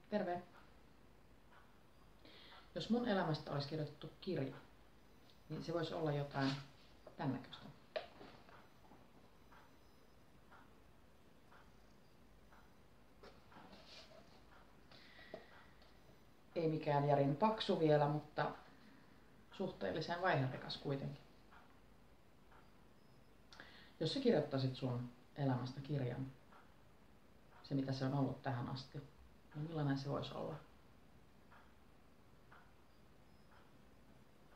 Terve! Jos mun elämästä olisi kirjoitettu kirja, niin se voisi olla jotain tän näköistä. Ei mikään järin paksu vielä, mutta suhteellisen vaiherikas kuitenkin. Jos sä kirjoittaisit sun elämästä kirjan, se mitä se on ollut tähän asti, niin millainen se voisi olla?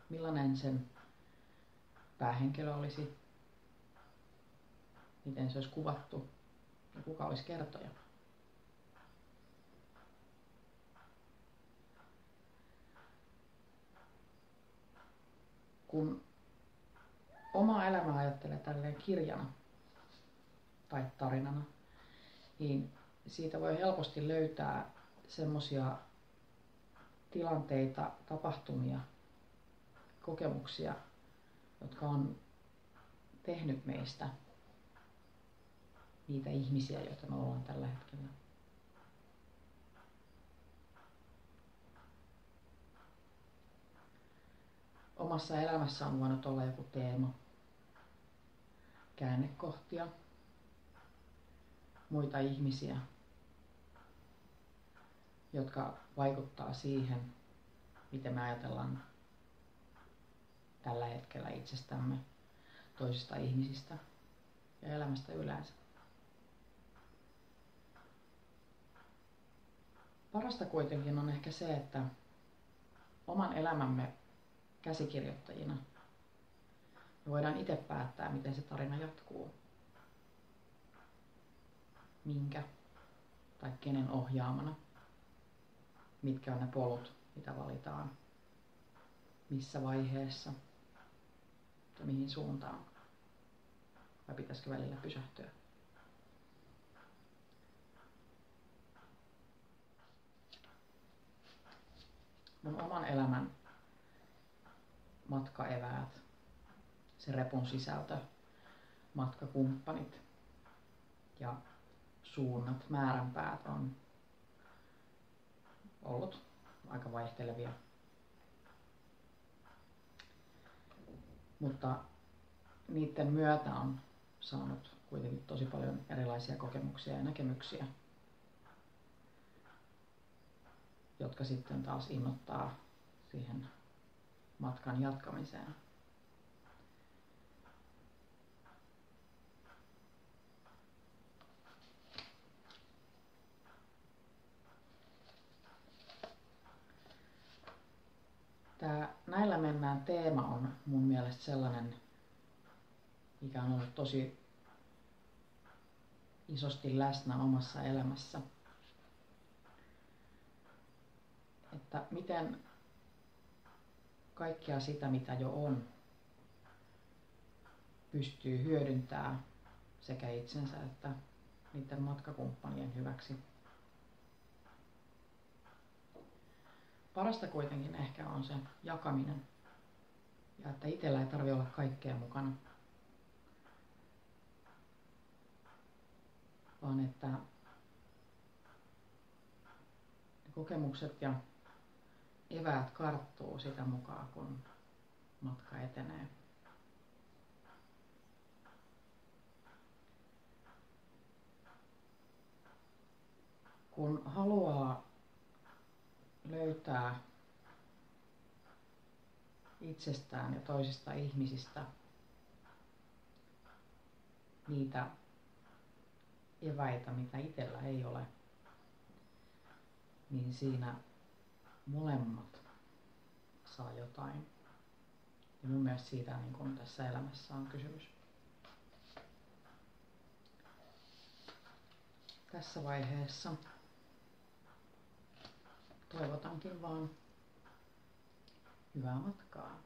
Millainen sen päähenkilö olisi? Miten se olisi kuvattu? Ja kuka olisi kertoja? Kun omaa elämää ajattelee tälleen kirjana tai tarinana, niin siitä voi helposti löytää semmoisia tilanteita, tapahtumia, kokemuksia, jotka on tehnyt meistä niitä ihmisiä, joita me ollaan tällä hetkellä. Omassa elämässä on voinut olla joku teema, käännekohtia, muita ihmisiä, jotka vaikuttaa siihen, miten me ajatellaan tällä hetkellä itsestämme, toisista ihmisistä ja elämästä yleensä. Parasta kuitenkin on ehkä se, että oman elämämme käsikirjoittajina me voidaan itse päättää, miten se tarina jatkuu. Minkä tai kenen ohjaamana. Mitkä on ne polut, mitä valitaan. Missä vaiheessa ja mihin suuntaan. Vai pitäisikö välillä pysähtyä? Mun oman elämän matkaeväät, se repun sisältö, matkakumppanit ja suunnat, määränpäät on ollut aika vaihtelevia. Mutta niiden myötä on saanut kuitenkin tosi paljon erilaisia kokemuksia ja näkemyksiä, jotka sitten taas innoittaa siihen matkan jatkamiseen. Tämä näillä mennään teema on mun mielestä sellainen, mikä on ollut tosi isosti läsnä omassa elämässä. Että miten kaikkea sitä, mitä jo on, pystyy hyödyntämään sekä itsensä että niiden matkakumppanien hyväksi. Parasta kuitenkin ehkä on se jakaminen ja että itsellä ei tarvitse olla kaikkea mukana, vaan että ne kokemukset ja eväät karttuu sitä mukaan, kun matka etenee. Kun haluaa löytää itsestään ja toisista ihmisistä niitä eväitä, mitä itsellä ei ole, niin siinä molemmat saa jotain. Ja mun mielestä siitä niin kun tässä elämässä on kysymys. Tässä vaiheessa toivotankin vaan hyvää matkaa.